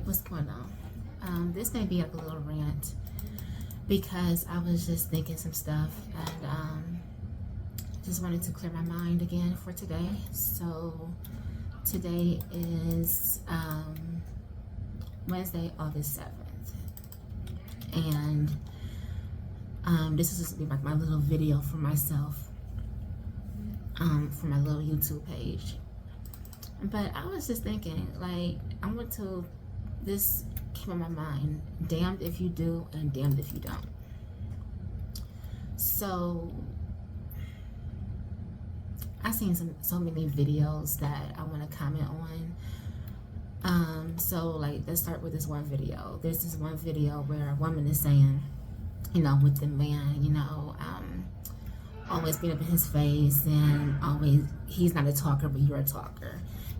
Alright, what's going on? This may be like a little rant because I was just thinking some stuff and just wanted to clear my mind again for today. So today is Wednesday, August 7th, and this is just gonna be like my little video for myself for my little YouTube page. But I was just thinking, like, I went to this came on my mind, damned if you do and damned if you don't. So I've seen so many videos that I want to comment on. So like, let's start with this one video. There's this one video where a woman is saying, with the man, always being up in his face and always, he's not a talker, but you're a talker.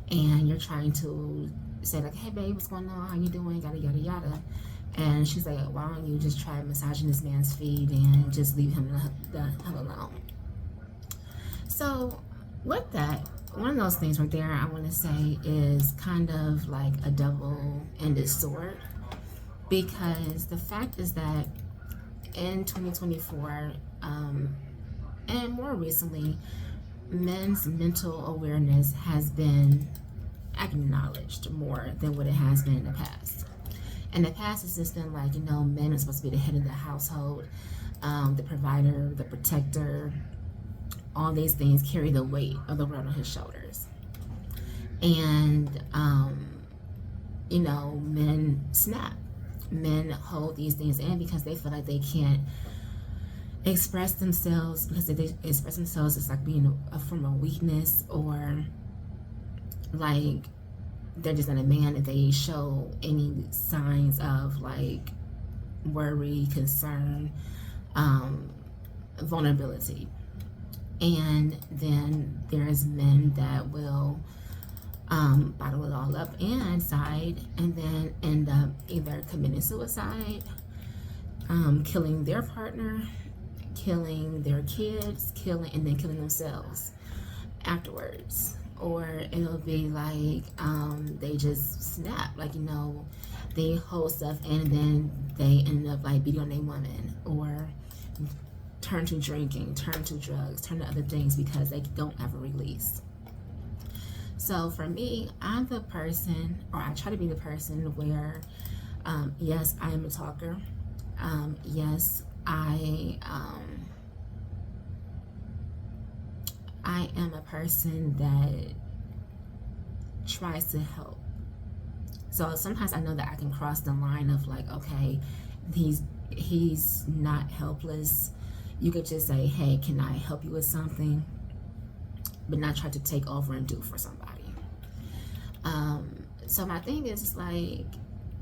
And you're trying to say like, hey babe, what's going on? How you doing? Yada, yada, yada. And she's like, why don't you just try massaging this man's feet and just leave him the hell alone? So with that, one of those things right there, I want to say is kind of like a double-ended sword. Because the fact is that in 2024, and more recently, men's mental awareness has been acknowledged more than what it has been in the past. In the past, it's just been like, men are supposed to be the head of the household, the provider, the protector. All these things carry the weight of the world on his shoulders. And, men snap. Men hold these things in because they feel like they can't express themselves, because if they express themselves, it's like being a form of weakness, or like they're just not a man if they show any signs of like worry, concern, vulnerability. And then there's men that will bottle it all up inside and then end up either committing suicide, killing their partner, killing their kids, and then killing themselves afterwards. Or it'll be like they just snap, like they hold stuff and then they end up like beating on their woman, or turn to drinking, turn to drugs, turn to other things because they don't ever release. So for me, I'm the person, or I try to be the person where yes, I am a talker. Yes, I am a person that tries to help. So sometimes I know that I can cross the line of like, okay, he's not helpless. You could just say, hey, can I help you with something? But not try to take over and do for somebody. So my thing is like,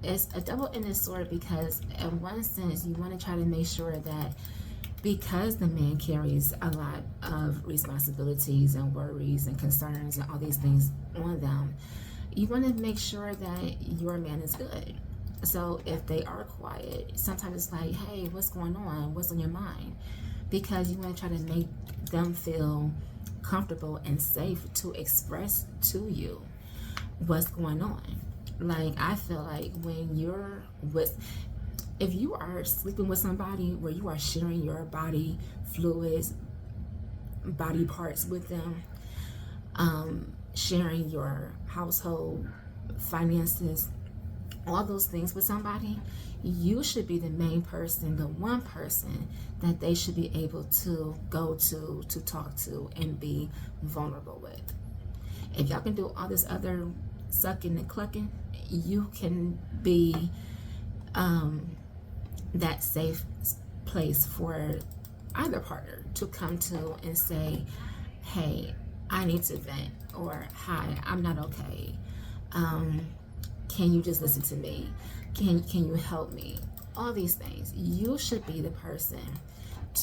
it's a double-ended sword, because in one sense you want to try to make sure that because the man carries a lot of responsibilities and worries and concerns and all these things on them, you want to make sure that your man is good. So if they are quiet, sometimes it's like, hey, what's going on? What's on your mind? Because you want to try to make them feel comfortable and safe to express to you what's going on. Like, I feel like when you're if you are sleeping with somebody where you are sharing your body fluids, body parts with them, sharing your household finances, all those things with somebody, you should be the main person, the one person that they should be able to go to talk to and be vulnerable with. If y'all can do all this other sucking and clucking, you can be that safe place for either partner to come to and say, hey, I need to vent, or hi, I'm not okay. Can you just listen to me? Can you help me? All these things. You should be the person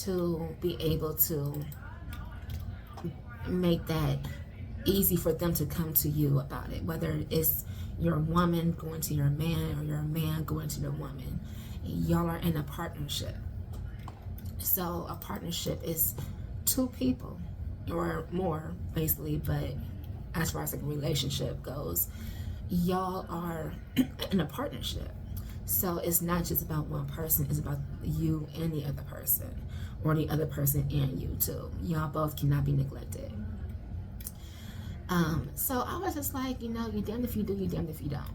to be able to make that easy for them to come to you about it, whether it's your woman going to your man or your man going to the woman. Y'all are in a partnership. So a partnership is two people or more, basically, but as far as like a relationship goes, y'all are in a partnership. So it's not just about one person, it's about you and the other person, or the other person and you too. Y'all both cannot be neglected. So I was just like, you know, you damned if you do, you damned if you don't.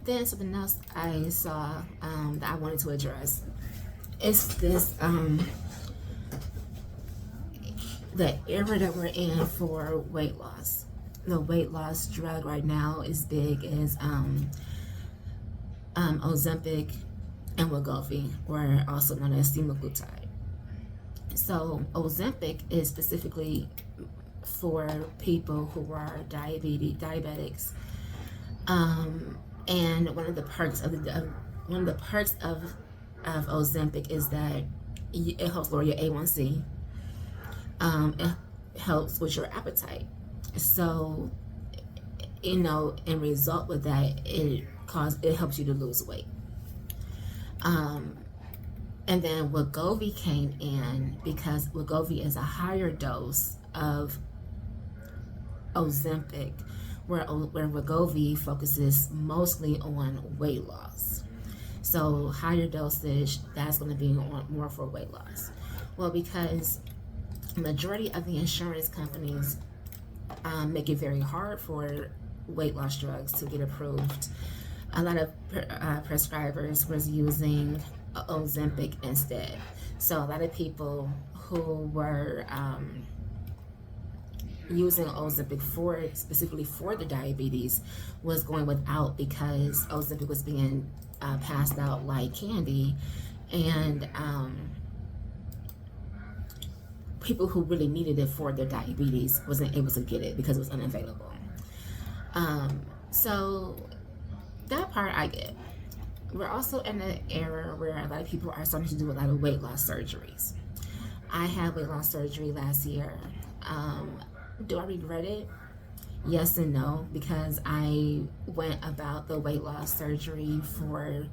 Then something else I saw that I wanted to address is this the era that we're in for weight loss. The weight loss drug right now is big as Ozempic and Wegovy, or also known as semaglutide. So Ozempic is specifically for people who are diabetics, and one of the perks of Ozempic is that it helps lower your A1C. It helps with your appetite. So, you know, in result with that, it helps you to lose weight. And then Wegovy came in because Wegovy is a higher dose of Ozempic, where Wegovy focuses mostly on weight loss. So higher dosage, that's going to be more for weight loss. Well, because majority of the insurance companies make it very hard for weight loss drugs to get approved, a lot of prescribers was using Ozempic instead. So a lot of people who were using Ozempic specifically for the diabetes was going without, because Ozempic was being passed out like candy, and people who really needed it for their diabetes wasn't able to get it because it was unavailable. So that part I get. We're also in an era where a lot of people are starting to do a lot of weight loss surgeries. I had weight loss surgery last year. Do I regret it? Yes and no, because I went about the weight loss surgery for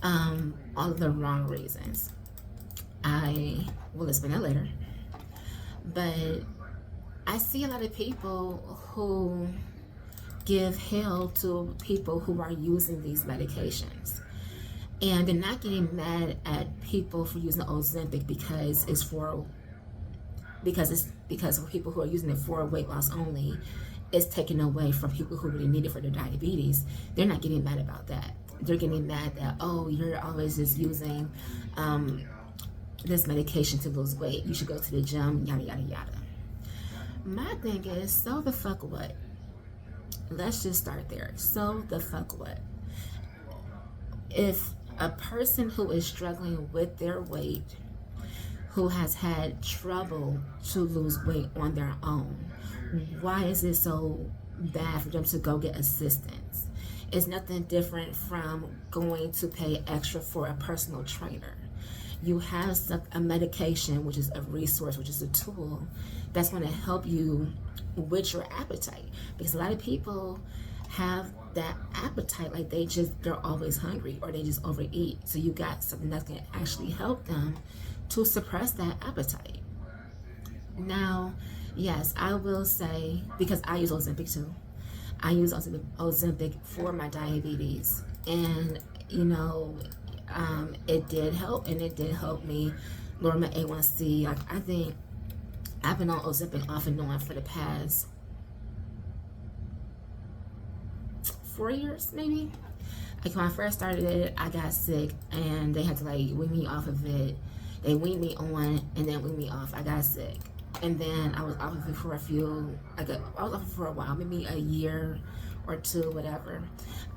all of the wrong reasons. I will explain that later. But I see a lot of people who give hell to people who are using these medications. And they're not getting mad at people for using Ozempic because for people who are using it for weight loss only, it's taken away from people who really need it for their diabetes. They're not getting mad about that. They're getting mad that, oh, you're always just using this medication to lose weight. You should go to the gym, yada, yada, yada. My thing is, so the fuck what? Let's just start there. So the fuck what? If a person who is struggling with their weight, who has had trouble to lose weight on their own, why is it so bad for them to go get assistance? It's nothing different from going to pay extra for a personal trainer. You have a medication, which is a resource, which is a tool that's going to help you with your appetite, because a lot of people have that appetite, like they're always hungry, or they just overeat. So you got something that's going to actually help them to suppress that appetite. Now, yes, I will say, because I use Ozempic too. I use Ozempic for my diabetes, and you know, it did help, and it did help me lower my A1C. Like, I think I've been on Ozempic off and on for the past 4 years, maybe. Like, when I first started it, I got sick, and they had to like wean me off of it. They weaned me on and then weaned me off. I got sick, and then I was off of it for I was off of it for a while, maybe a year or two, whatever.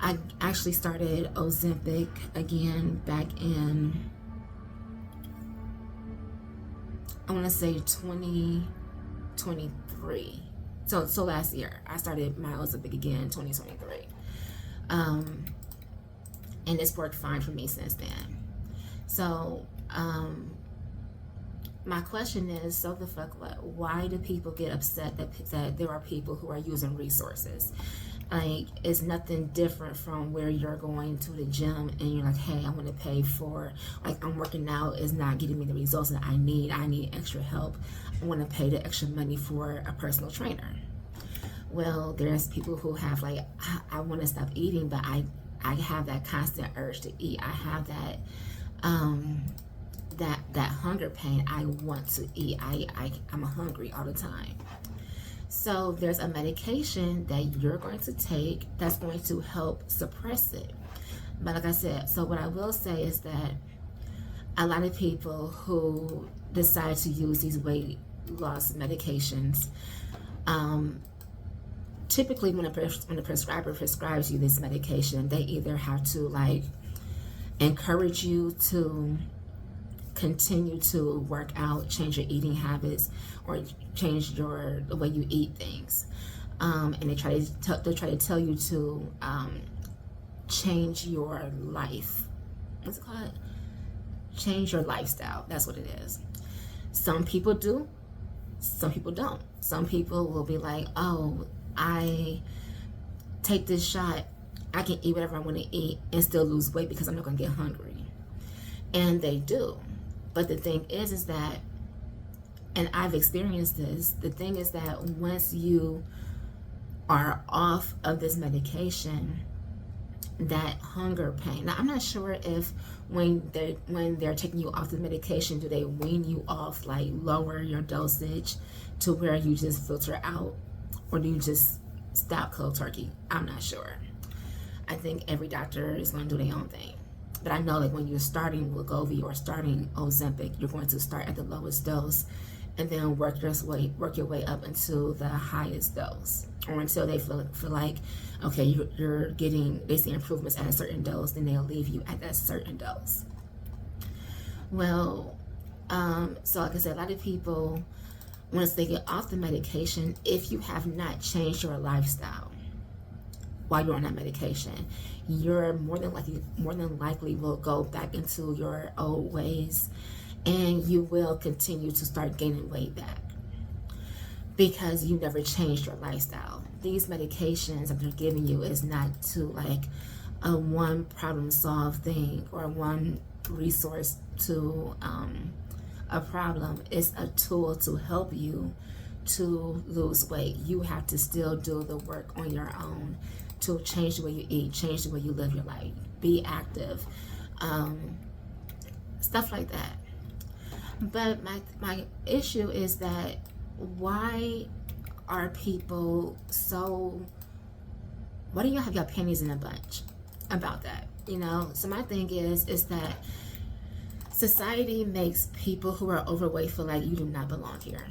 I actually started Ozempic again back in, I want to say 2023. So last year I started my Ozempic again, 2023. And it's worked fine for me since then. So my question is, so the fuck what? Why do people get upset that there are people who are using resources? Like, it's nothing different from where you're going to the gym and you're like, hey, I want to pay for, like, I'm working out, is not getting me the results that I need extra help. I want to pay the extra money for a personal trainer. Well, there's people who have like, I want to stop eating, but I have that constant urge to eat. I have that that hunger pain. I want to eat. I'm hungry all the time. So there's a medication that you're going to take that's going to help suppress it. But like I said, so what I will say is that a lot of people who decide to use these weight loss medications, typically when a prescriber prescribes you this medication, they either have to like encourage you to continue to work out, change your eating habits, or change the way you eat things, and they try to tell you to change your life. What's it called? Change your lifestyle. That's what it is. Some people do, some people don't. Some people will be like, oh, I take this shot, I can eat whatever I want to eat and still lose weight because I'm not going to get hungry. And they do. But the thing is that, and I've experienced this, the thing is that once you are off of this medication, that hunger pain. Now, I'm not sure if when they're taking you off the medication, do they wean you off, like lower your dosage to where you just filter out, or do you just stop cold turkey? I'm not sure. I think every doctor is going to do their own thing. But I know, like, when you're starting Wegovy or starting Ozempic, you're going to start at the lowest dose and then work your way up into the highest dose, or until they feel like, okay, you're getting, they see improvements at a certain dose, then they'll leave you at that certain dose. Well, so like I said, a lot of people, once they get off the medication, if you have not changed your lifestyle while you're on that medication, you're more than likely will go back into your old ways, and you will continue to start gaining weight back because you never changed your lifestyle. These medications that they're giving you is not to like a one problem solve thing or one resource to a problem. It's a tool to help you to lose weight. You have to still do the work on your own to change the way you eat, change the way you live your life, be active, stuff like that. But my issue is that, why are people so, why do you have your panties in a bunch about that? You know, so my thing is that society makes people who are overweight feel like you do not belong here.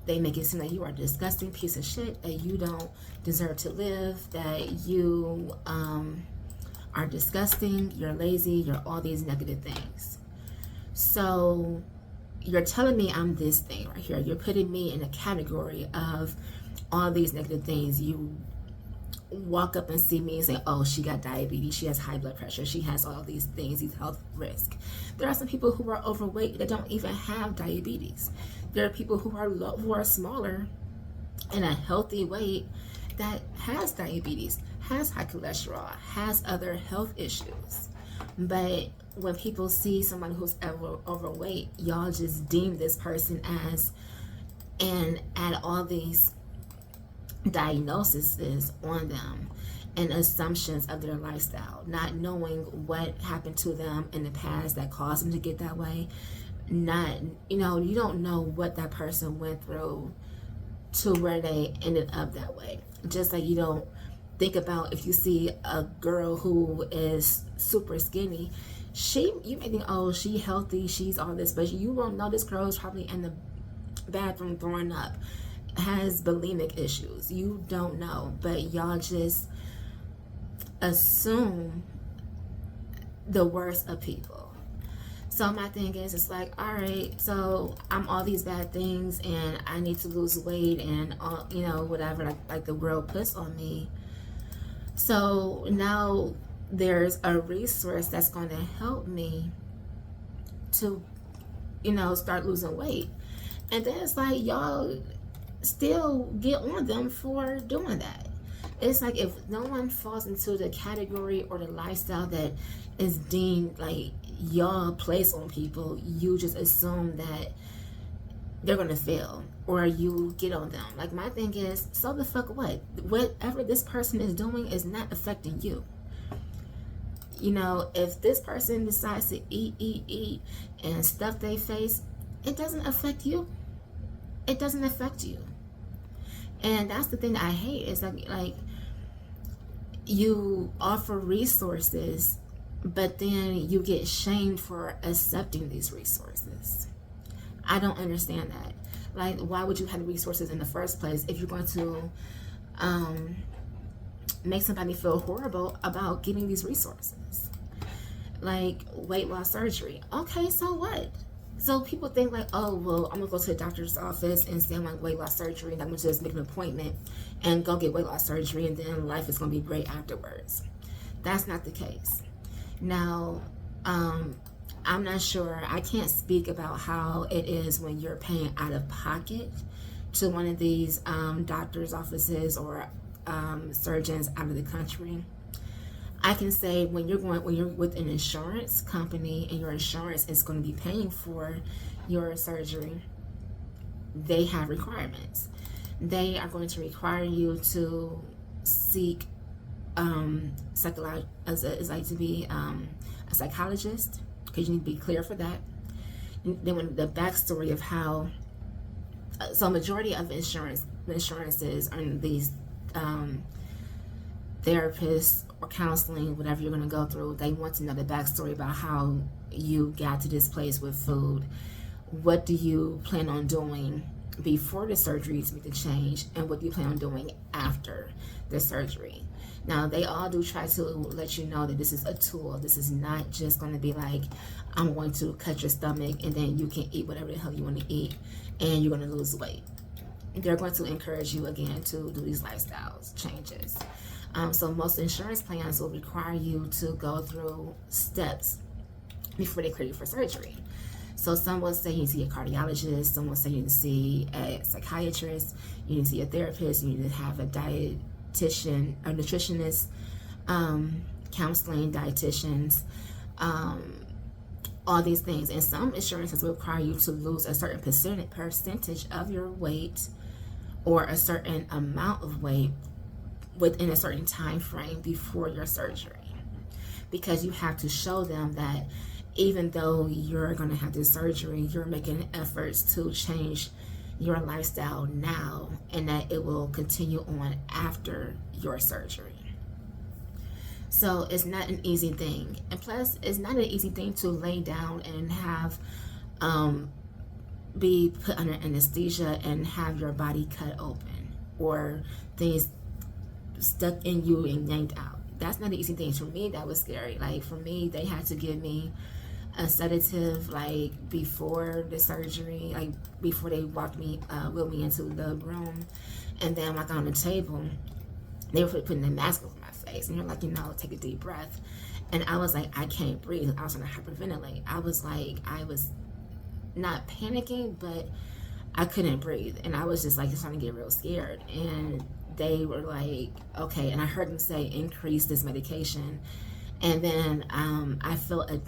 They make it seem like you are a disgusting piece of shit, that you don't deserve to live, that you are disgusting, you're lazy, you're all these negative things. So you're telling me I'm this thing right here. You're putting me in a category of all these negative things. You walk up and see me and say, oh, she got diabetes, she has high blood pressure, she has all these things, these health risks. There are some people who are overweight that don't even have diabetes. There are people who are smaller and a healthy weight that has diabetes, has high cholesterol, has other health issues. But when people see someone who's overweight, y'all just deem this person as, and add all these diagnoses on them and assumptions of their lifestyle, not knowing what happened to them in the past that caused them to get that way. Not, you know, you don't know what that person went through to where they ended up that way. Just like you don't think about, if you see a girl who is super skinny, you may think, oh, she healthy, she's all this, but you won't know this girl is probably in the bathroom throwing up, has bulimic issues. You don't know, but y'all just assume the worst of people. So my thing is, it's like, all right, so I'm all these bad things and I need to lose weight and all, you know, whatever like the world puts on me. So now there's a resource that's going to help me to, you know, start losing weight. And then it's like, y'all still get on them for doing that. It's like, if no one falls into the category or the lifestyle that is deemed like y'all place on people, you just assume that they're gonna fail or you get on them. Like, my thing is, so the fuck what? Whatever this person is doing is not affecting you. You know, if this person decides to eat and stuff they face, it doesn't affect you. It doesn't affect you. And that's the thing that I hate, is like you offer resources, but then you get shamed for accepting these resources. I don't understand that. Like, why would you have the resources in the first place if you're going to make somebody feel horrible about getting these resources? Like weight loss surgery. Okay, so what? So people think like, oh, well, I'm gonna go to the doctor's office and say I'm like weight loss surgery, and I'm gonna just make an appointment and go get weight loss surgery, and then life is gonna be great afterwards. That's not the case. Now, I'm not sure. I can't speak about how it is when you're paying out of pocket to one of these doctor's offices or surgeons out of the country. I can say when you're with an insurance company and your insurance is going to be paying for your surgery, they have requirements. They are going to require you to seek to be a psychologist, because you need to be clear for that. Then when the backstory of how, so majority of insurances are these therapists or counseling, whatever you're going to go through, they want to know the backstory about how you got to this place with food. What do you plan on doing before the surgery to make the change, and what do you plan on doing after the surgery? Now, they all do try to let you know that this is a tool. This is not just going to be like, I'm going to cut your stomach and then you can eat whatever the hell you want to eat and you're going to lose weight. They're going to encourage you again to do these lifestyle changes. So most insurance plans will require you to go through steps before they clear you for surgery. So some will say you need to see a cardiologist, some will say you need to see a psychiatrist, you need to see a therapist, you need to have a dietitian, a nutritionist, counseling, dietitians, all these things. And some insurances will require you to lose a certain percentage of your weight or a certain amount of weight within a certain time frame before your surgery, because you have to show them that even though you're going to have this surgery, you're making efforts to change your lifestyle now, and that it will continue on after your surgery. So it's not an easy thing, and plus it's not an easy thing to lay down and have be put under anesthesia and have your body cut open or things stuck in you and yanked out. That's not an easy thing. For me, that was scary. Like, for me, they had to give me a sedative like before the surgery, like before they wheeled me into the room. And then like on the table, they were putting a mask over my face, and you're like, take a deep breath. And I was like, I can't breathe. I was gonna hyperventilate. I was not panicking, but I couldn't breathe, and I was just like starting to get real scared. And they were like, okay, and I heard them say increase this medication. And then I felt like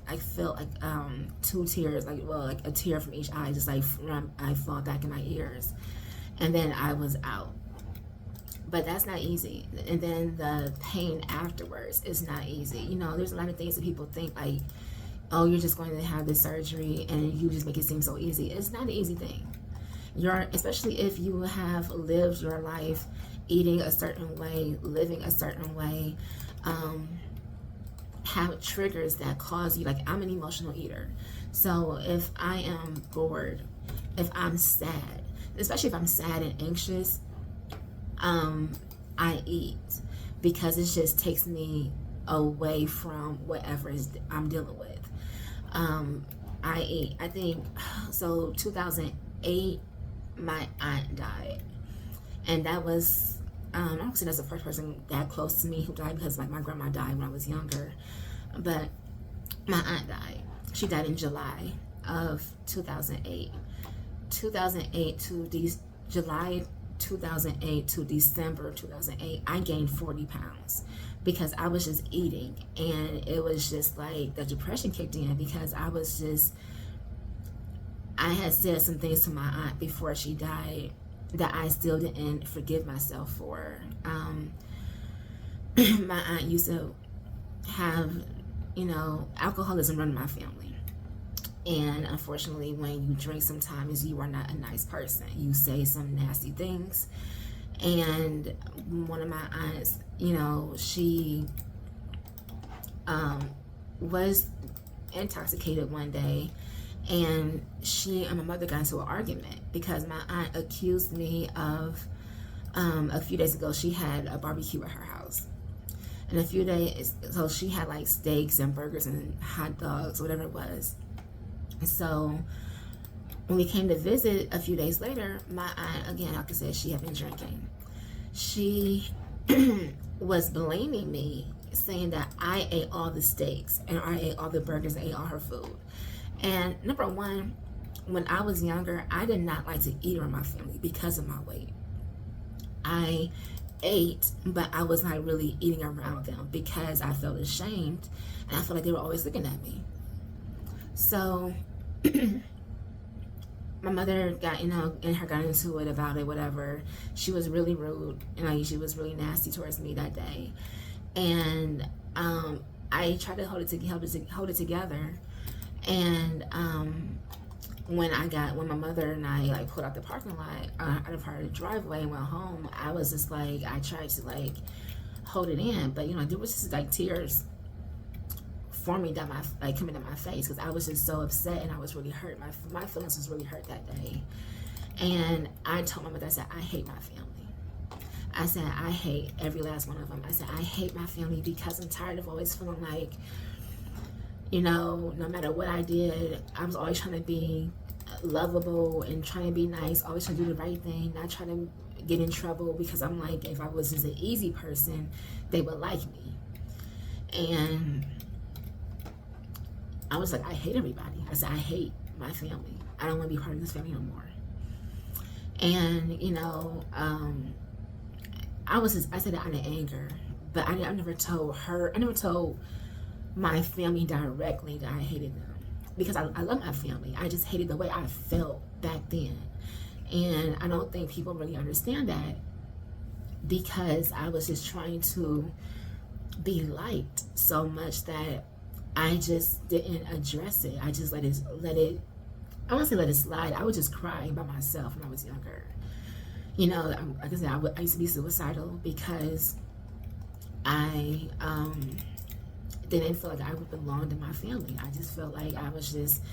two tears, like a tear from each eye, just like I fall back in my ears, and then I was out. But that's not easy. And then the pain afterwards is not easy. There's a lot of things that people think like, oh, you're just going to have this surgery and you just make it seem so easy. It's not an easy thing. Especially if you have lived your life eating a certain way, living a certain way, have triggers that cause you, like, I'm an emotional eater. So if I am bored, if I'm sad, especially if I'm sad and anxious, I eat, because it just takes me away from whatever I'm dealing with. I eat. I think, so 2008, my aunt died. And that was, I don't say that's the first person that close to me who died, because like my grandma died when I was younger. But my aunt died. She died in July of 2008. 2008 to July 2008 to December 2008, I gained 40 pounds because I was just eating. And it was just like the depression kicked in, because I was just I had said some things to my aunt before she died that I still didn't forgive myself for. My aunt used to have, alcoholism run in my family. And unfortunately, when you drink, sometimes you are not a nice person. You say some nasty things. And one of my aunts, she was intoxicated one day, and she and my mother got into an argument because my aunt accused me of, a few days ago, she had a barbecue at her house. And a few days, so she had like steaks and burgers and hot dogs, whatever it was. So when we came to visit a few days later, my aunt, again, like I said, she had been drinking. She was blaming me, saying that I ate all the steaks and I ate all the burgers and ate all her food. And number one, when I was younger, I did not like to eat around my family because of my weight. I ate, but I was not really eating around them because I felt ashamed and I felt like they were always looking at me. So my mother got, got into it about it, whatever. She was really rude, she was really nasty towards me that day. And I tried to hold it together. And when my mother and I like pulled out the parking lot, out of her driveway and went home, I was just like, I tried to like hold it in, but there was just like tears forming down coming down my face because I was just so upset and I was really hurt. My feelings was really hurt that day. And I told my mother, I said, I hate my family. I said, I hate every last one of them. I said, I hate my family because I'm tired of always feeling like, no matter what I did, I was always trying to be lovable and trying to be nice, always trying to do the right thing, not trying to get in trouble because I'm like, if I was just an easy person, they would like me. And I was like, I hate everybody. I said, I hate my family. I don't want to be part of this family no more. And, I said that out of anger, but I never told my family directly that I hated them because I love my family. I just hated the way I felt back then. And I don't think people really understand that because I was just trying to be liked so much that I just didn't address it. I just let it, I won't say let it slide. I would just cry by myself when I was younger. Like I said, I used to be suicidal because I didn't feel like I would belong to my family. I just felt like I would just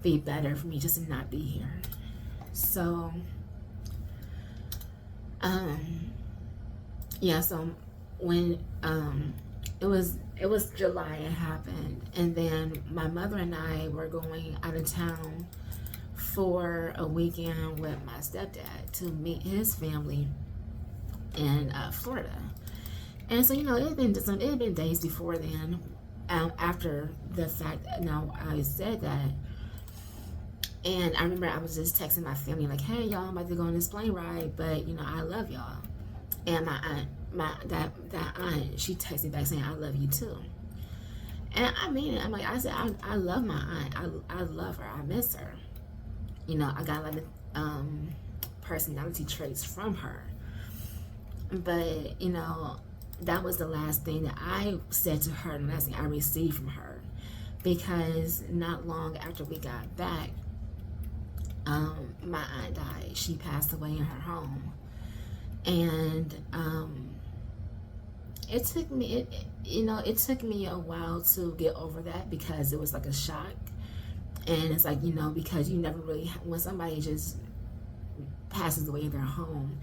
be better for me just to not be here. So, so when it was July, it happened, and then my mother and I were going out of town for a weekend with my stepdad to meet his family in Florida. And so, it had been days before then, after the fact that I said that. And I remember I was just texting my family like, hey, y'all, I'm about to go on this plane ride, but, I love y'all. And that aunt, she texted me back saying, I love you too. And I mean it. I said, I love my aunt. I love her. I miss her. I got a lot of personality traits from her. But, that was the last thing that I said to her, and the last thing I received from her. Because not long after we got back, my aunt died. She passed away in her home. And it took me a while to get over that because it was like a shock. And it's like, because you never really, when somebody just passes away in their home,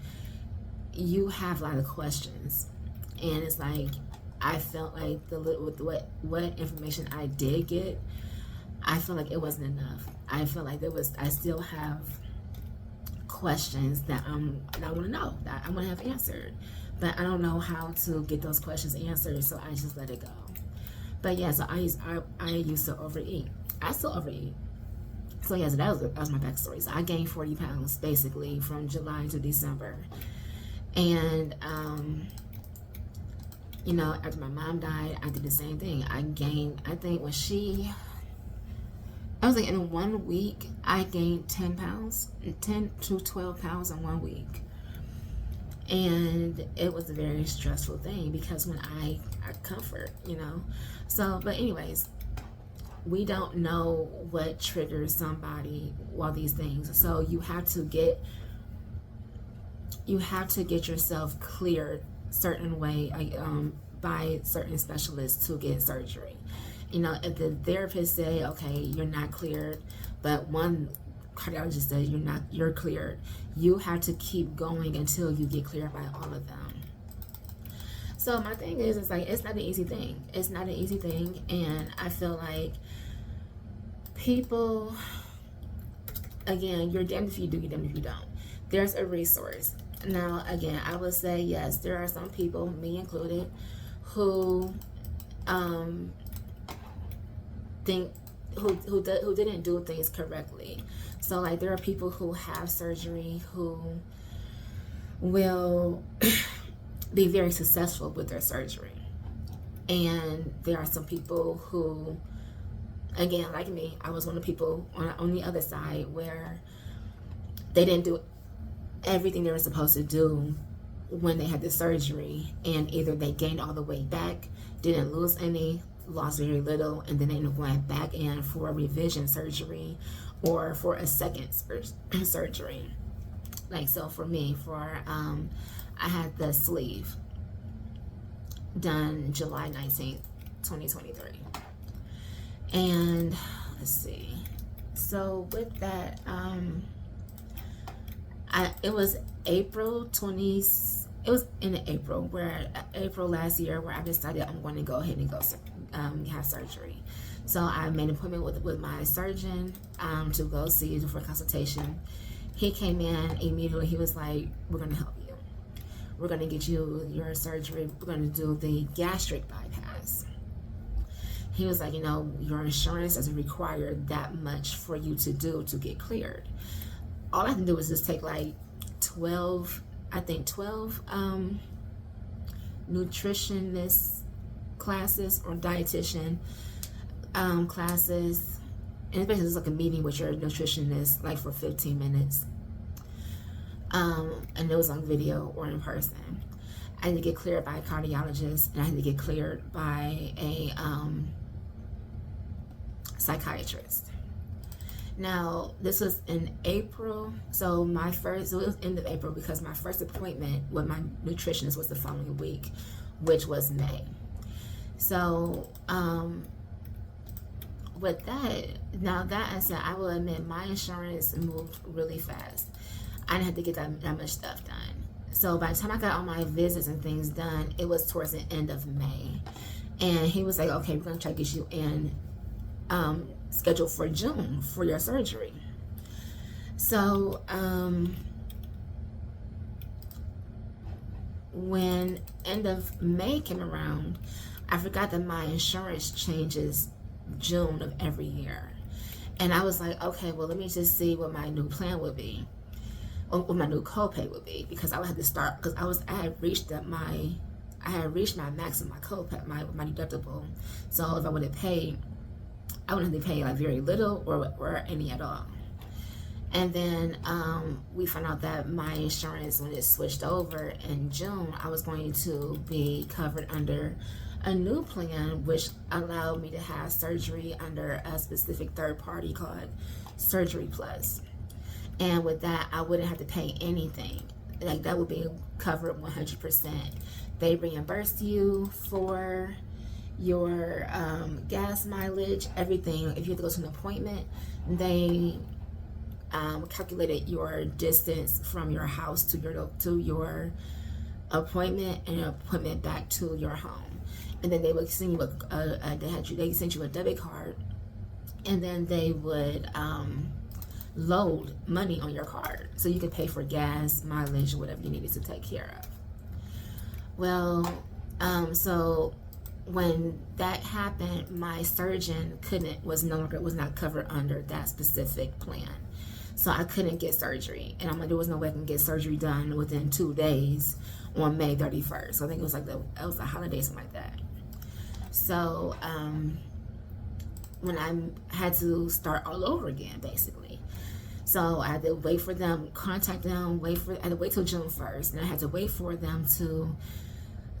you have a lot of questions. And it's like, I felt like what information I did get, I felt like it wasn't enough. I felt like I still have questions that I want to know, that I want to have answered. But I don't know how to get those questions answered, so I just let it go. But yeah, so I used to overeat. I still overeat. So yeah, so that was my backstory. So I gained 40 pounds basically from July to December. And after my mom died, I did the same thing. I gained, I think when she I was like, in 1 week, I gained 10 pounds, 10 to 12 pounds in 1 week. And it was a very stressful thing because when I comfort, So, but anyways, we don't know what triggers somebody while these things. So you have to get yourself cleared certain way by certain specialists to get surgery. If the therapist say, okay, you're not cleared, but one cardiologist says you're cleared, you have to keep going until you get cleared by all of them. So my thing is, it's like, it's not an easy thing. It's not an easy thing. And I feel like people, again, you're damned if you do, you're damned if you don't. There's a resource. Now, again, I would say, yes, there are some people, me included, who who didn't do things correctly. So like, there are people who have surgery who will be very successful with their surgery, and there are some people who, again, like me, I was one of the people on the other side where they didn't do everything they were supposed to do when they had the surgery, and either they gained all the weight back, didn't lose any, lost very little, and then they ended up going back in for a revision surgery or for a second surgery. Like, so for me, I had the sleeve done July 19th, 2023. And let's see. So with that, it was April 20th. It was in April last year where I decided I'm going to go ahead and go have surgery. So I made an appointment with my surgeon to go see for a consultation. He came in immediately. He was like, we're going to help you. We're going to get you your surgery. We're going to do the gastric bypass. He was like, your insurance doesn't require that much for you to do to get cleared. All I have to do is just take like 12 nutritionist classes or dietitian classes, and it's basically like a meeting with your nutritionist, like for 15 minutes, and it was on video or in person. I had to get cleared by a cardiologist, and I had to get cleared by a psychiatrist. Now, this was in April, so it was end of April, because my first appointment with my nutritionist was the following week, which was May. So, with that, now that I said, I will admit my insurance moved really fast. I didn't have to get that much stuff done. So by the time I got all my visits and things done, it was towards the end of May. And he was like, okay, we're going to try to get you in scheduled for June for your surgery. So when end of May came around, I forgot that my insurance changes June of every year. And I was like, okay, well, let me just see what my new plan would be, or what my new copay would be, because I would have to start, because I had reached my max of my copay, my deductible. So if I would have paid, I wouldn't have to pay like very little or any at all. And then we found out that my insurance, when it switched over in June, I was going to be covered under a new plan, which allowed me to have surgery under a specific third party called Surgery Plus. And with that, I wouldn't have to pay anything. Like, that would be covered 100%. They reimburse you for your gas mileage, everything. If you have to go to an appointment, they calculated your distance from your house to your appointment, and your appointment back to your home. And then they would send you they sent you a debit card, and then they would load money on your card so you could pay for gas, mileage, whatever you needed to take care of. Well, so when that happened, my surgeon was not covered under that specific plan. So I couldn't get surgery. And I'm like, there was no way I can get surgery done within 2 days on May 31st. So I think it was like it was a holiday, something like that. So when I had to start all over again, basically. So I had to wait for them, contact them, I had to wait till June 1st, and I had to wait for them to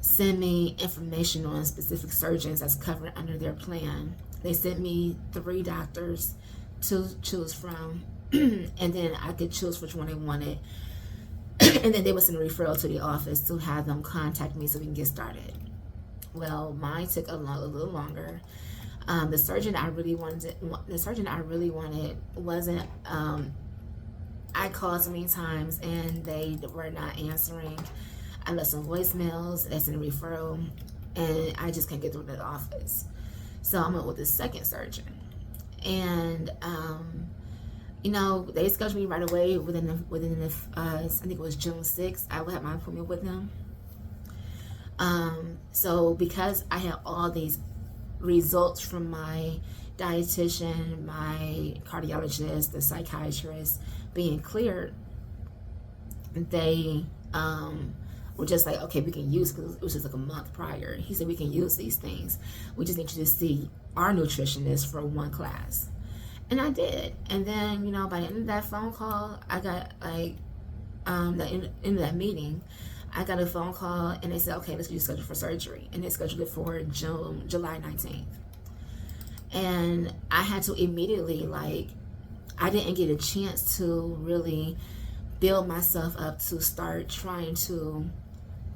send me information on specific surgeons that's covered under their plan. They sent me 3 doctors to choose from, and then I could choose which one I wanted. And then they would send a referral to the office to have them contact me so we can get started. Well, mine took a little longer. The surgeon I really wanted wasn't. I called so many times and they were not answering. I left some voicemails. They sent a referral, and I just can't get through the office. So I went with the second surgeon, and they scheduled me right away within the I think it was June 6th. I would have my appointment with them. So because I had all these results from my dietitian, my cardiologist, the psychiatrist being cleared, they were just like, okay, we can use, because it was just like a month prior. He said, we can use these things. We just need you to see our nutritionist for 1 class. And I did. And then, by the end of that phone call, I got like, the end of that meeting, I got a phone call and they said, okay, let's get you scheduled for surgery. And they scheduled it for July 19th. And I had to immediately, I didn't get a chance to really build myself up to start trying to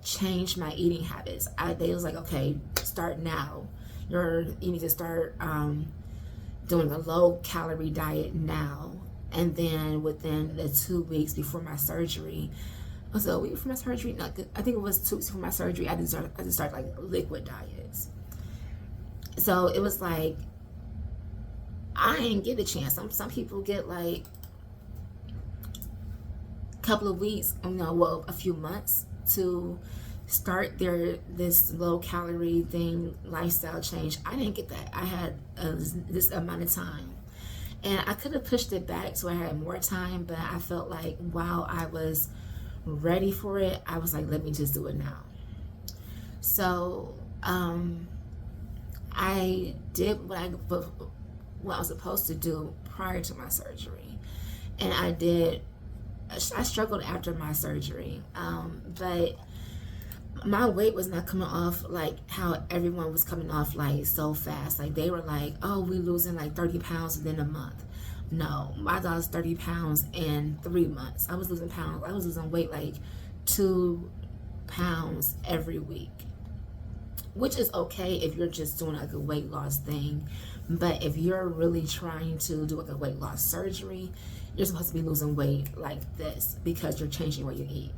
change my eating habits. They was like, okay, start now. You need to start doing a low calorie diet now. And then within the 2 weeks before my surgery, so a week before my surgery, I think it was 2 weeks before my surgery, I had to start like liquid diets. So it was like, I didn't get a chance. Some people get like a couple of weeks, a few months to start this low calorie thing, lifestyle change. I didn't get that. I had this amount of time, and I could have pushed it back so I had more time, but I felt like while I was ready for it, I was like, let me just do it now. So I did what I was supposed to do prior to my surgery, and I struggled after my surgery, but my weight was not coming off like how everyone was coming off, like so fast. Like they were like, oh, we losing like 30 pounds within a month. No, I lost 30 pounds in 3 months. I was losing weight like 2 pounds every week, which is okay if you're just doing like a weight loss thing. But if you're really trying to do like a weight loss surgery, you're supposed to be losing weight like this because you're changing what you eat.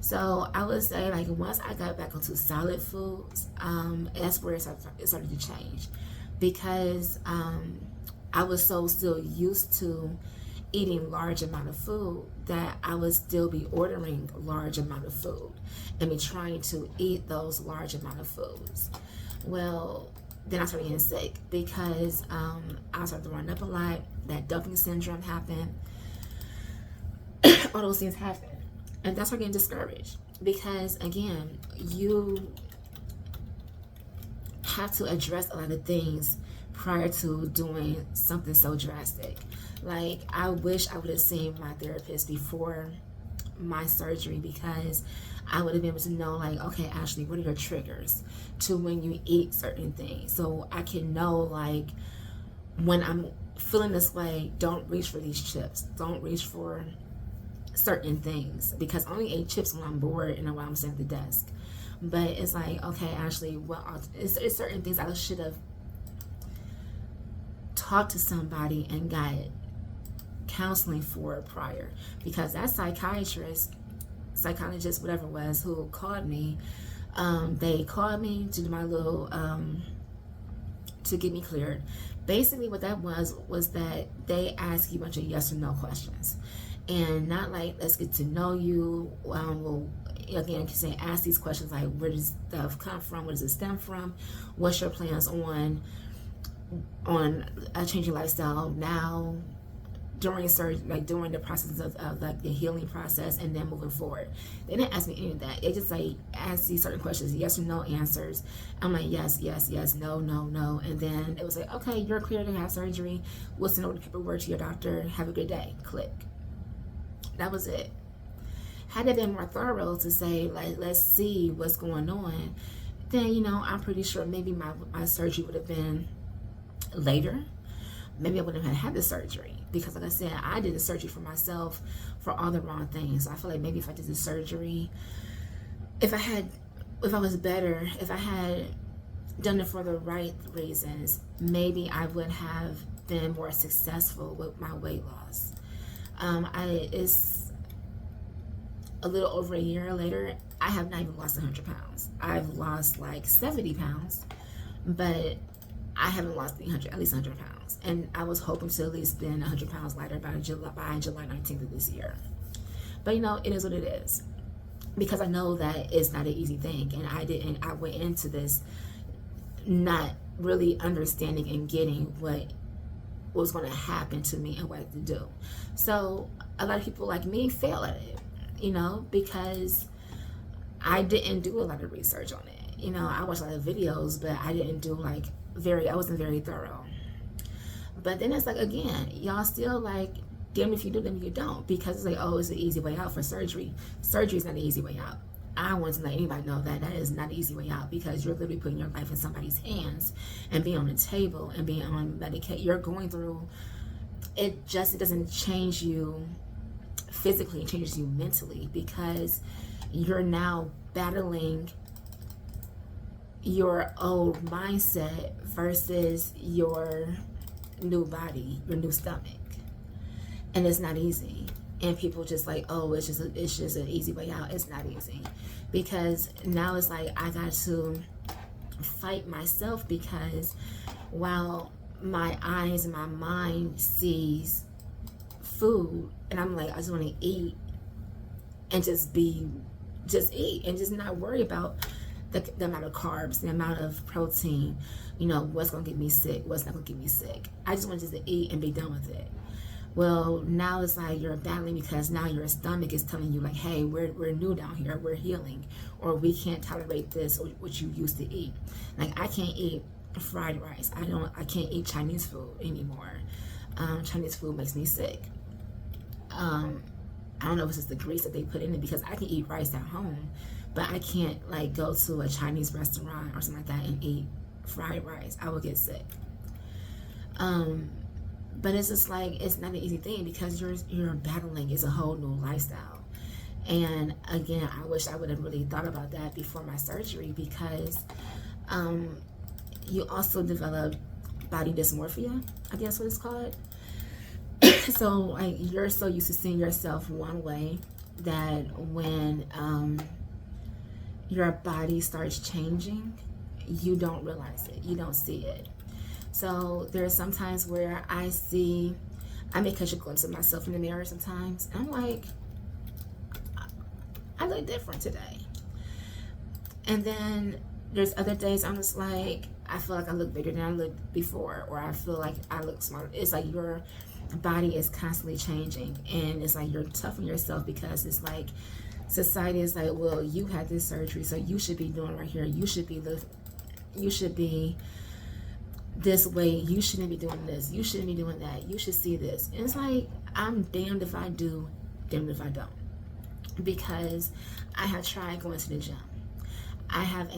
So I would say, like, once I got back onto solid foods, that's where it started to change, because I was so still used to eating large amount of food that I would still be ordering large amount of food and be trying to eat those large amount of foods. Well, then I started getting sick because I started throwing up a lot. That dumping syndrome happened. All those things happened. And that's why I'm getting discouraged, because again, you have to address a lot of things prior to doing something so drastic. Like, I wish I would have seen my therapist before my surgery, because I would have been able to know, like, okay, Ashley, what are your triggers to when you eat certain things? So I can know, like, when I'm feeling this way, don't reach for these chips. Don't reach for certain things, because I only ate chips when I'm bored and when I'm sitting at the desk. But it's like, okay, Ashley, it's certain things I should have talked to somebody and got counseling for prior, because that psychologist, whatever it was, who called me, they called me to do my little to get me cleared. Basically what that was that they ask you a bunch of yes or no questions, and not like, let's get to know you. Well, again, saying, ask these questions like, where does stuff come from? Where does it stem from? What's your plans on a changing lifestyle now? during surgery, like during the process of like the healing process and then moving forward. They didn't ask me any of that. They just like asked you certain questions, yes or no answers. I'm like, yes, yes, yes, no, no, no. And then it was like, okay, you're clear to have surgery. We'll send over the paperwork to your doctor. Have a good day. Click. That was it. Had it been more thorough to say, like, let's see what's going on, then, you know, I'm pretty sure maybe my surgery would have been later. Maybe I wouldn't have had the surgery, because like I said, I did the surgery for myself for all the wrong things. So I feel like maybe if I did the surgery, if I was better, if I had done it for the right reasons, maybe I would have been more successful with my weight loss. It's a little over a year later, I have not even lost 100 pounds. I've lost like 70 pounds, but I haven't lost at least 100 pounds. And I was hoping to at least been 100 pounds lighter by July 19th of this year. But you know, it is what it is. Because I know that it's not an easy thing. And I went into this not really understanding and getting what was going to happen to me and what to do. So a lot of people like me fail at it, you know, because I didn't do a lot of research on it. You know, I watched a lot of videos, but I didn't do like I wasn't very thorough. But then it's like, again, y'all still like, damn if you do, damn if you don't, because it's like, oh, it's an easy way out for surgery. Surgery is not an easy way out. I want to let anybody know that that is not an easy way out, because you're literally putting your life in somebody's hands and being on the table and being on medication. You're going through it. It doesn't change you physically, it changes you mentally, because you're now battling your old mindset versus your new body, your new stomach. And it's not easy. And people just like, oh, it's just an easy way out. It's not easy, because now it's like I got to fight myself, because while my eyes and my mind sees food, and I'm like, I just want to eat and just eat and just not worry about the amount of carbs, the amount of protein, you know, what's going to get me sick, what's not going to get me sick. I just want to just eat and be done with it. Well, now it's like you're battling, because now your stomach is telling you like, hey, we're new down here, we're healing, or we can't tolerate this, or what you used to eat. Like, I can't eat fried rice. I can't eat Chinese food anymore. Chinese food makes me sick. I don't know if it's just the grease that they put in it, because I can eat rice at home, but I can't like go to a Chinese restaurant or something like that and eat fried rice. I will get sick. But it's just like, it's not an easy thing, because you're battling. It's a whole new lifestyle. And again, I wish I would have really thought about that before my surgery, because you also develop body dysmorphia, I guess what it's called. So like, you're so used to seeing yourself one way that when your body starts changing, you don't realize it, you don't see it. So there's some times where I may catch a glimpse of myself in the mirror sometimes, and I'm like, I look different today. And then there's other days I'm just like, I feel like I look bigger than I looked before, or I feel like I look smarter. It's like your body is constantly changing, and it's like you're tough on yourself, because it's like society is like, well, you had this surgery, so you should be doing right here. You should be this way. You shouldn't be doing this. You shouldn't be doing that. You should see this. And it's like, I'm damned if I do, damned if I don't. Because I have tried going to the gym. I have,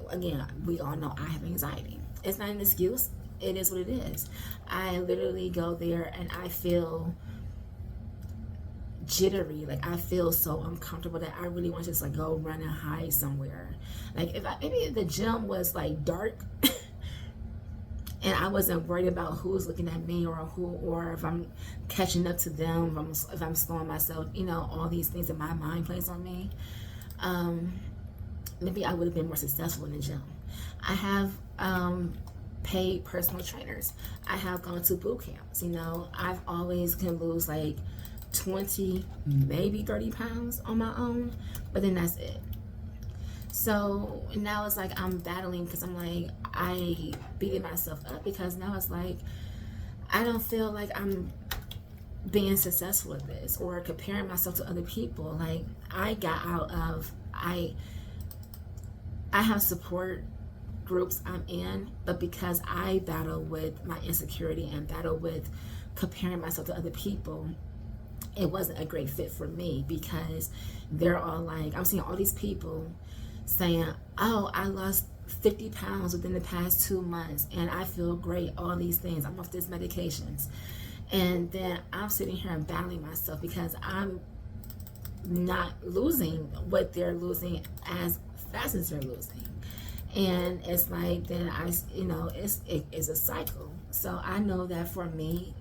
again, we all know I have anxiety. It's not an excuse. It is what it is. I literally go there and I feel jittery. Like, I feel so uncomfortable that I really want to just like go run and hide somewhere. Like, maybe the gym was like dark and I wasn't worried about who's looking at me, or if I'm catching up to them, if I'm slowing myself, you know, all these things that my mind plays on me, maybe I would have been more successful in the gym. I have paid personal trainers. I have gone to boot camps. You know, I've always can lose like 20, maybe 30 pounds on my own, but then that's it. So now it's like I'm battling, because I'm like, I beating myself up, because now it's like I don't feel like I'm being successful at this or comparing myself to other people. Like, I got out of, I have support groups I'm in, but because I battle with my insecurity and battle with comparing myself to other people, it wasn't a great fit for me, because they're all like, I'm seeing all these people saying, oh, I lost 50 pounds within the past 2 months and I feel great, all these things, I'm off these medications. And then I'm sitting here and battling myself because I'm not losing what they're losing as fast as they're losing. And it's like, then it's a cycle. So I know that for me,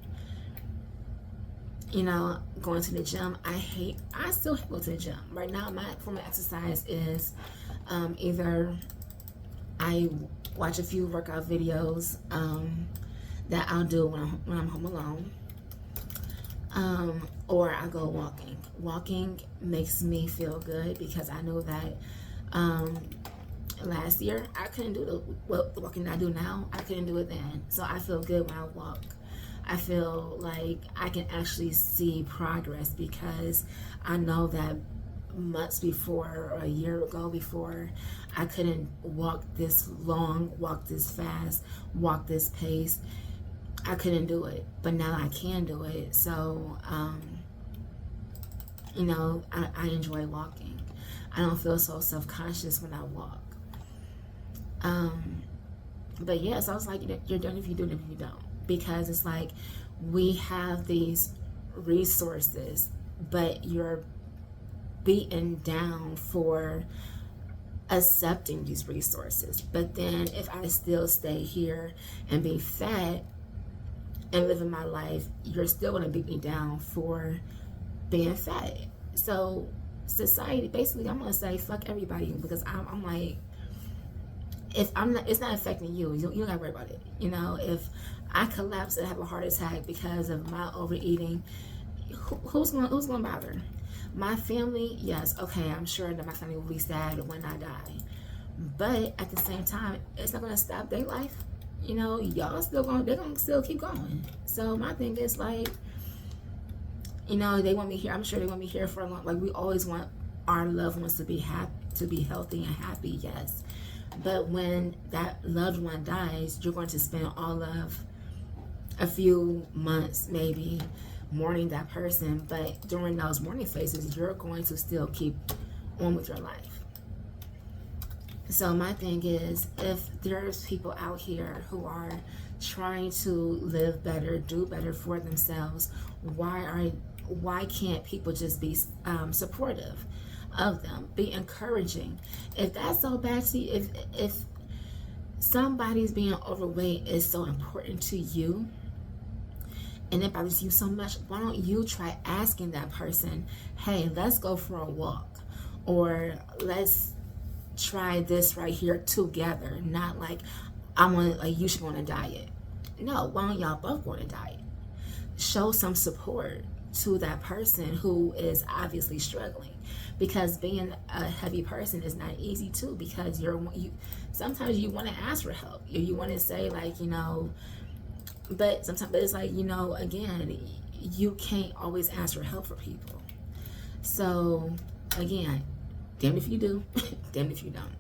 going to the gym, I still hate go to the gym. Right now, my form of exercise is either I watch a few workout videos that I'll do when I'm home alone, or I go walking. Walking makes me feel good because I know that last year I couldn't do the walking that I do now. I couldn't do it then, so I feel good when I walk. I feel like I can actually see progress because I know that months before or a year ago before, I couldn't walk this long, walk this fast, walk this pace. I couldn't do it, but now I can do it. So, I enjoy walking. I don't feel so self-conscious when I walk. But yeah, so I was like, you're done if you do it, if you don't. Because it's like, we have these resources, but you're beaten down for accepting these resources. But then if I still stay here and be fat and living my life, you're still going to beat me down for being fat. So society, basically, I'm going to say fuck everybody, because I'm like, if I'm not, it's not affecting you. You don't gotta worry about it. If I collapse and have a heart attack because of my overeating, who's gonna bother? My family, yes, okay, I'm sure that my family will be sad when I die, but at the same time, it's not gonna stop their life. Y'all they're gonna still keep going. So my thing is like, they want me here. I'm sure they want me here for a long. Like, we always want our loved ones to be happy, to be healthy and happy, yes. But when that loved one dies, you're going to spend all of a few months maybe mourning that person. But during those mourning phases, you're going to still keep on with your life. So my thing is, if there's people out here who are trying to live better, do better for themselves, why can't people just be supportive of them, be encouraging? If that's so bad to you, if somebody's being overweight is so important to you and it bothers you so much, why don't you try asking that person, hey, let's go for a walk, or let's try this right here together. Not like, you should go on a diet. No, why don't y'all both go on a diet? Show some support to that person who is obviously struggling, because being a heavy person is not easy too, because sometimes you want to ask for help, you want to say like, but sometimes it's like, again, you can't always ask for help for people. So again, damn if you do, damn if you don't.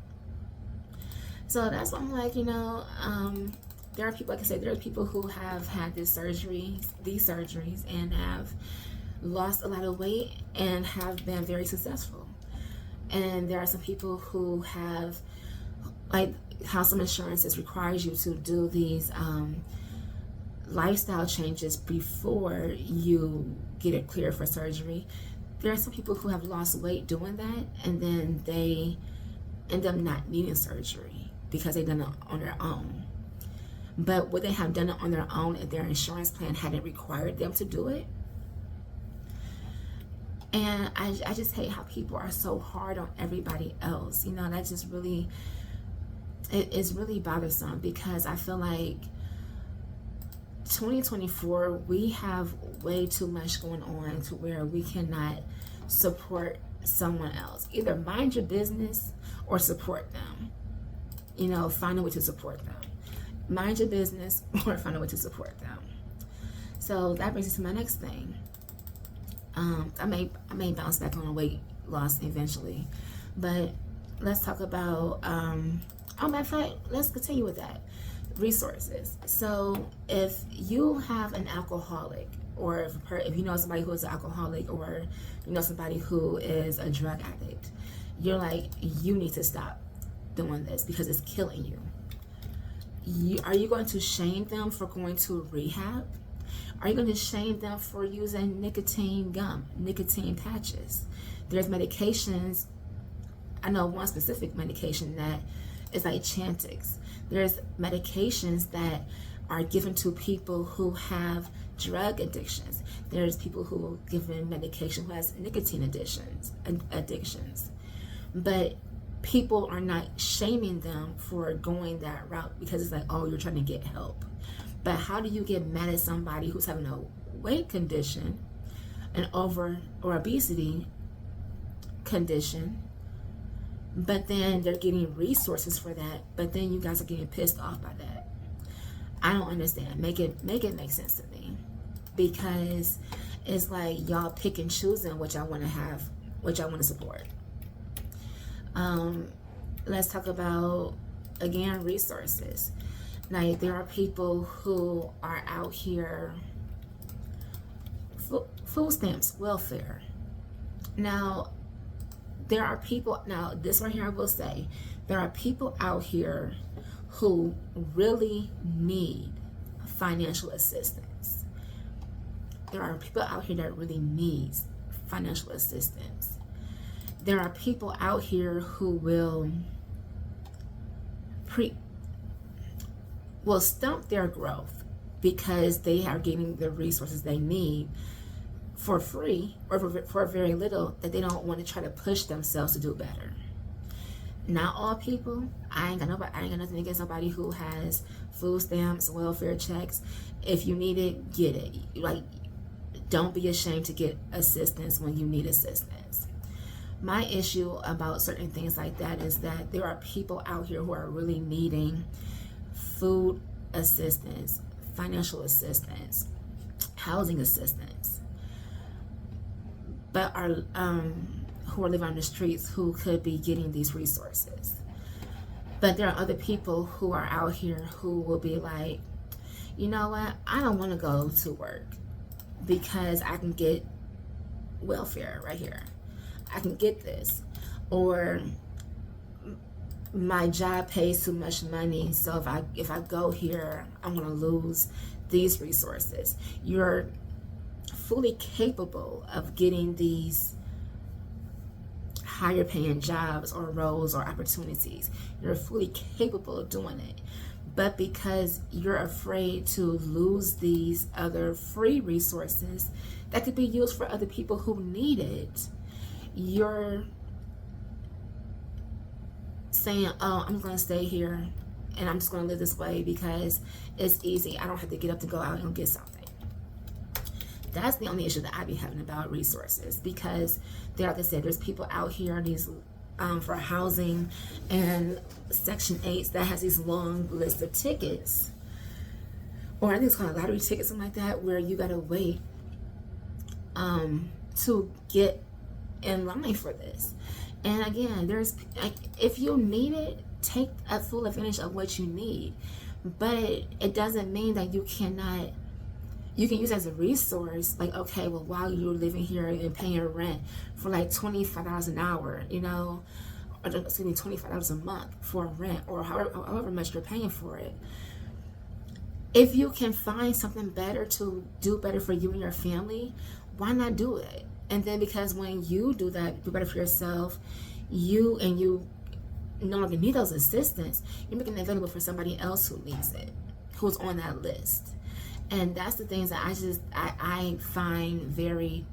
So that's why I'm like, there are people, like I said, there are people who have had these surgeries and have lost a lot of weight and have been very successful. And there are some people who have, like how some insurances requires you to do these lifestyle changes before you get it cleared for surgery. There are some people who have lost weight doing that, and then they end up not needing surgery because they've done it on their own. But would they have done it on their own if their insurance plan hadn't required them to do it? And I just hate how people are so hard on everybody else. That just really, it's really bothersome, because I feel like 2024, we have way too much going on to where we cannot support someone else. Either mind your business or support them. Find a way to support them. Mind your business or find a way to support them. So that brings us to my next thing. I may bounce back on weight loss eventually, but let's talk about oh, matter of fact, let's continue with that. Resources. So if you have an alcoholic, or if you know somebody who is an alcoholic, or you know somebody who is a drug addict, you're like, you need to stop doing this because it's killing you. Are you going to shame them for going to rehab? Are you going to shame them for using nicotine gum, nicotine patches? There's medications. I know one specific medication that is like Chantix. There's medications that are given to people who have drug addictions. There's people who are given medication who has nicotine addictions. But people are not shaming them for going that route because it's like, oh, you're trying to get help. But how do you get mad at somebody who's having a weight condition, an over or obesity condition, but then they're getting resources for that, but then you guys are getting pissed off by that? I don't understand. Make it make sense to me, because it's like y'all pick and choosing what y'all want to have, what y'all want to support. Let's talk about, again, resources. Now, there are people who are out here, food stamps, welfare. Now, there are people, now this right here I will say, there are people out here who really need financial assistance. There are people out here that really needs financial assistance. There are people out here who will stump their growth because they are getting the resources they need for free or for very little, that they don't want to try to push themselves to do better. Not all people. I ain't got nothing against nobody who has food stamps, welfare checks. If you need it, get it. Like, don't be ashamed to get assistance when you need assistance. My issue about certain things like that is that there are people out here who are really needing food assistance, financial assistance, housing assistance, but are who are living on the streets who could be getting these resources. But there are other people who are out here who will be like, you know what, I don't want to go to work because I can get welfare right here. I can get this. Or my job pays too much money, so if I go here, I'm going to lose these resources. You're fully capable of getting these higher paying jobs or roles or opportunities. You're fully capable of doing it. But because you're afraid to lose these other free resources that could be used for other people who need it, you're saying, oh, I'm going to stay here and I'm just going to live this way because it's easy. I don't have to get up to go out and get something. That's the only issue that I be having about resources, because there, like I said, there's people out here, these for housing and Section 8 that has these long lists of tickets, or I think it's called a lottery ticket, something like that, where you gotta wait to get in line for this. And again, there's, like, if you need it, take a full advantage of what you need, but it doesn't mean that you cannot. You can use it as a resource, like, okay, well, while you're living here and paying rent for like $25 an hour, you know, or excuse me, $25 a month for rent, or however much you're paying for it. If you can find something better to do better for you and your family, why not do it? And then, because when you do that, do better for yourself, you no longer need those assistance, you're making it available for somebody else who needs it, who's on that list. And that's the things that I find very,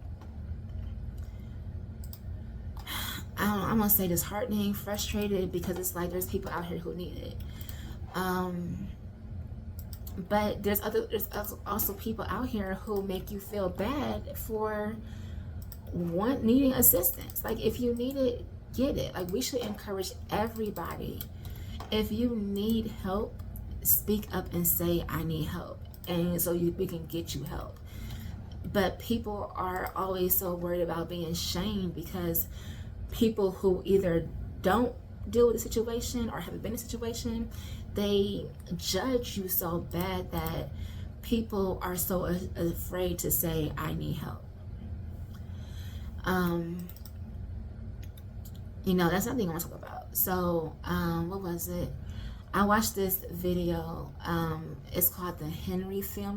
I don't know, I'm gonna say disheartening, frustrated, because it's like there's people out here who need it. But there's also people out here who make you feel bad for needing assistance. Like, if you need it, get it. Like, we should encourage everybody. If you need help, speak up and say, I need help. And so we can get you help. But people are always so worried about being shamed because people who either don't deal with the situation or have been in a situation, they judge you so bad that people are so afraid to say, I need help. You know, that's something I want to talk about. So, what was it? I watched this video. It's called the Henry Family.